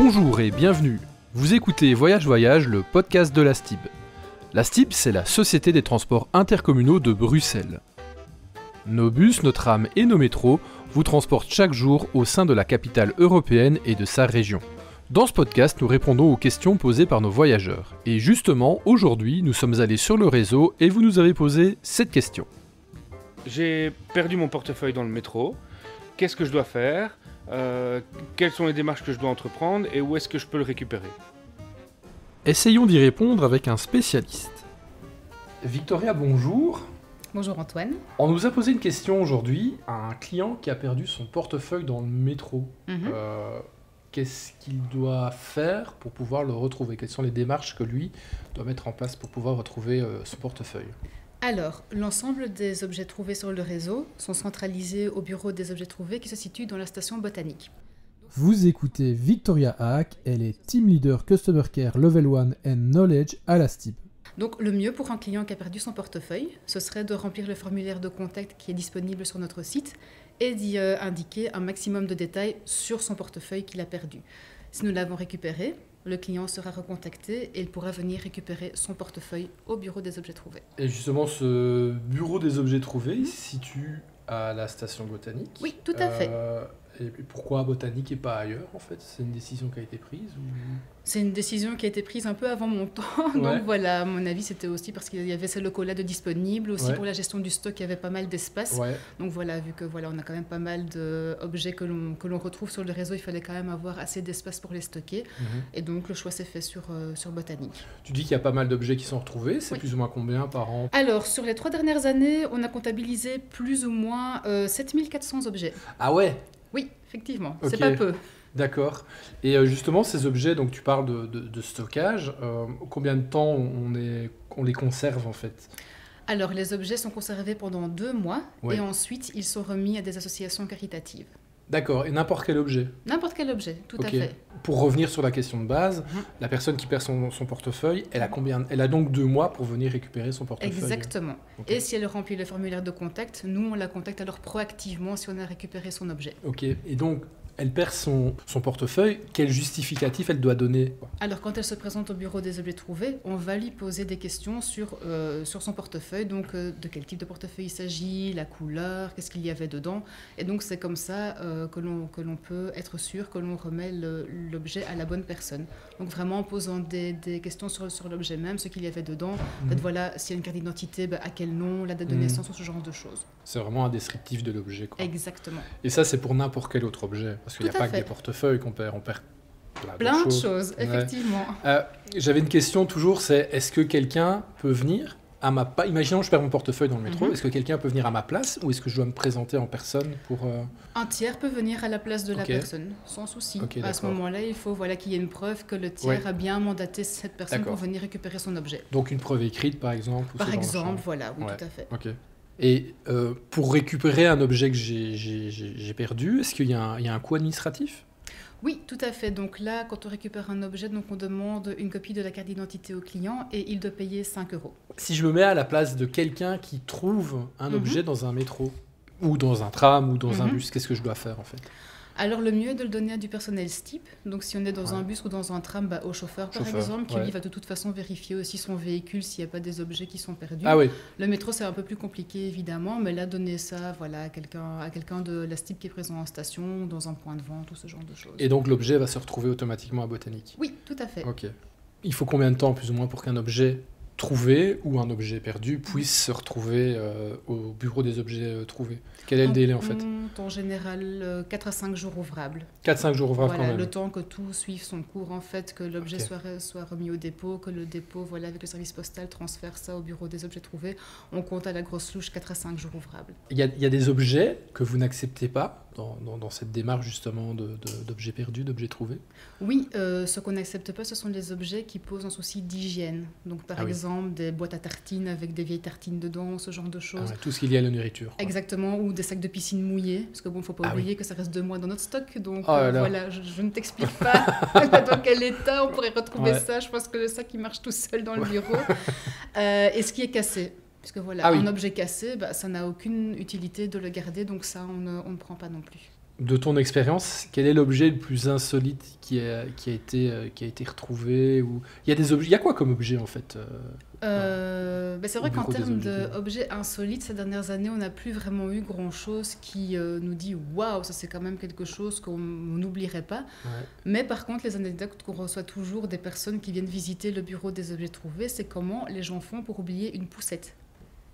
Bonjour et bienvenue. Vous écoutez Voyage Voyage, le podcast de la STIB. La STIB, c'est la Société des transports intercommunaux de Bruxelles. Nos bus, nos trams et nos métros vous transportent chaque jour au sein de la capitale européenne et de sa région. Dans ce podcast, nous répondons aux questions posées par nos voyageurs. Et justement, aujourd'hui, nous sommes allés sur le réseau et vous nous avez posé cette question. J'ai perdu mon portefeuille dans le métro. Qu'est-ce que je dois faire ? Quelles sont les démarches que je dois entreprendre et où est-ce que je peux le récupérer ? Essayons d'y répondre avec un spécialiste. Victoria, bonjour. Bonjour Antoine. On nous a posé une question aujourd'hui à un client qui a perdu son portefeuille dans le métro. Qu'est-ce qu'il doit faire pour pouvoir le retrouver ? Quelles sont les démarches que lui doit mettre en place pour pouvoir retrouver son portefeuille ? Alors, l'ensemble des objets trouvés sur le réseau sont centralisés au bureau des objets trouvés qui se situe dans la station botanique. Vous écoutez Victoria Haak, elle est Team Leader Customer Care Level 1 and Knowledge à la STIB. Donc, le mieux pour un client qui a perdu son portefeuille, ce serait de remplir le formulaire de contact qui est disponible sur notre site et d'y indiquer un maximum de détails sur son portefeuille qu'il a perdu. Si nous l'avons récupéré, le client sera recontacté et il pourra venir récupérer son portefeuille au bureau des objets trouvés. Et justement, ce bureau des objets trouvés il se situe à la station botanique. Oui, tout à fait. Et pourquoi botanique et pas ailleurs en fait ? C'est une décision qui a été prise ou... C'est une décision qui a été prise un peu avant mon temps. Donc voilà, à mon avis, c'était aussi parce qu'il y avait ces locaux-là de disponibles. Aussi pour la gestion du stock, il y avait pas mal d'espace. Donc voilà, vu que voilà, on a quand même pas mal d'objets que l'on retrouve sur le réseau, il fallait quand même avoir assez d'espace pour les stocker. Et donc le choix s'est fait sur Botanique. Tu dis qu'il y a pas mal d'objets qui sont retrouvés. C'est plus ou moins combien par an ? Alors, sur les 3 dernières années, on a comptabilisé plus ou moins 7400 objets. Ah ouais ? Oui, effectivement. C'est pas peu. D'accord. Et justement, ces objets, donc tu parles de stockage, combien de temps on les conserve en fait ? Alors, les objets sont conservés pendant 2 mois et ensuite, ils sont remis à des associations caritatives. D'accord. Et n'importe quel objet ? N'importe quel objet, tout à fait. Pour revenir sur la question de base, la personne qui perd son portefeuille, elle a donc 2 mois pour venir récupérer son portefeuille. Exactement. Et si elle remplit le formulaire de contact, nous, on la contacte alors proactivement si on a récupéré son objet. Ok. Et donc, elle perd son portefeuille, quel justificatif elle doit donner ? Alors, quand elle se présente au bureau des objets trouvés, on va lui poser des questions sur son portefeuille, donc de quel type de portefeuille il s'agit, la couleur, qu'est-ce qu'il y avait dedans. Et donc, c'est comme ça que l'on peut être sûr que l'on remet l'objet à la bonne personne. Donc, vraiment en posant des questions sur l'objet même, ce qu'il y avait dedans. Peut-être, voilà, s'il y a une carte d'identité, à quel nom, la date de naissance, ou ce genre de choses. C'est vraiment un descriptif de l'objet, quoi. Exactement. Et ça, c'est pour n'importe quel autre objet. Parce qu'il n'y a pas que des portefeuilles qu'on perd, on perd plein de choses, effectivement. J'avais une question toujours, c'est est-ce que quelqu'un peut venir à ma place ? Imaginons que je perds mon portefeuille dans le métro, est-ce que quelqu'un peut venir à ma place ou est-ce que je dois me présenter en personne pour... Un tiers peut venir à la place de la personne, sans souci. À ce moment-là, il faut qu'il y ait une preuve que le tiers a bien mandaté cette personne pour venir récupérer son objet. Donc une preuve écrite, par exemple ? Par exemple, voilà, oui, tout à fait. Ok. Et pour récupérer un objet que j'ai perdu, est-ce qu'il y a un coût administratif ? Oui, tout à fait. Donc là, quand on récupère un objet, donc on demande une copie de la carte d'identité au client et il doit payer 5 €. Si je me mets à la place de quelqu'un qui trouve un objet dans un métro, ou dans un tram, ou dans un bus, qu'est-ce que je dois faire en fait ? Alors le mieux est de le donner à du personnel STIB. Donc si on est dans un bus ou dans un tram, au chauffeur par exemple, qui lui va de toute façon vérifier aussi son véhicule s'il n'y a pas des objets qui sont perdus. Le métro c'est un peu plus compliqué évidemment, mais là donner ça à quelqu'un de la STIB qui est présent en station, dans un point de vente ou ce genre de choses. Et donc l'objet va se retrouver automatiquement à Botanique ? Oui, tout à fait. Ok. Il faut combien de temps plus ou moins pour qu'un objet trouvé ou un objet perdu puisse se retrouver au bureau des objets trouvés ? Quel est le délai en fait ? En général 4 à 5 jours ouvrables. 4-5 jours ouvrables quand même. Le temps que tout suive son cours en fait, que l'objet soit remis au dépôt, que le dépôt, avec le service postal, transfère ça au bureau des objets trouvés. On compte à la grosse louche 4 à 5 jours ouvrables. Il y a des objets que vous n'acceptez pas dans cette démarche justement d'objets perdus, d'objets trouvés ? Oui, ce qu'on n'accepte pas, ce sont les objets qui posent un souci d'hygiène. Donc par exemple des boîtes à tartines avec des vieilles tartines dedans, ce genre de choses. Tout ce qu'il y a à la nourriture. Exactement, ou des sacs de piscine mouillés, parce que faut pas oublier que ça reste 2 mois dans notre stock, donc je ne t'explique pas dans quel état on pourrait retrouver ça. Je pense que le sac il marche tout seul dans le bureau. Et ce qui est cassé. Parce que un objet cassé, ça n'a aucune utilité de le garder, donc ça, on ne prend pas non plus. De ton expérience, quel est l'objet le plus insolite qui a été retrouvé ou... Il y a quoi comme objet en fait C'est vrai au qu'en bureau des termes objets d'objets insolites, ces dernières années, on n'a plus vraiment eu grand-chose qui nous dit « Waouh, ça c'est quand même quelque chose qu'on n'oublierait pas Ouais. ». Mais par contre, les anecdotes qu'on reçoit toujours des personnes qui viennent visiter le bureau des objets trouvés, c'est comment les gens font pour oublier une poussette.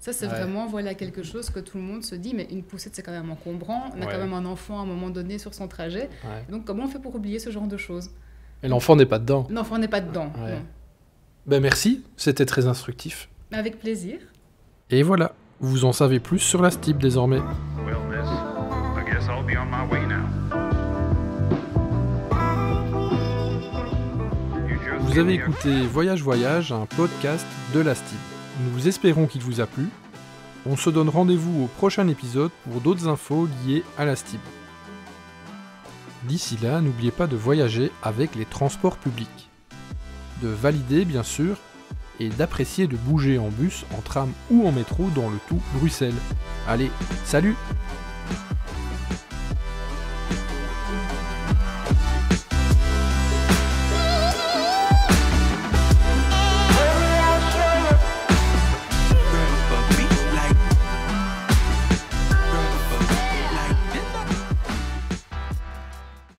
Ça, c'est Ouais. vraiment quelque chose que tout le monde se dit, mais une poussette, c'est quand même encombrant. On a Ouais. quand même un enfant à un moment donné sur son trajet. Ouais. Donc, comment on fait pour oublier ce genre de choses? Et l'enfant n'est pas dedans. L'enfant n'est pas dedans. Ouais. Non. Ben merci, c'était très instructif. Avec plaisir. Et voilà, vous en savez plus sur la STIB désormais. Well, miss, I guess I'll be on my way now. You just Vous give avez me a- écouté Voyage Voyage, un podcast de la STIB. Nous espérons qu'il vous a plu. On se donne rendez-vous au prochain épisode pour d'autres infos liées à la STIB. D'ici là, n'oubliez pas de voyager avec les transports publics. De valider, bien sûr, et d'apprécier de bouger en bus, en tram ou en métro dans le tout Bruxelles. Allez, salut!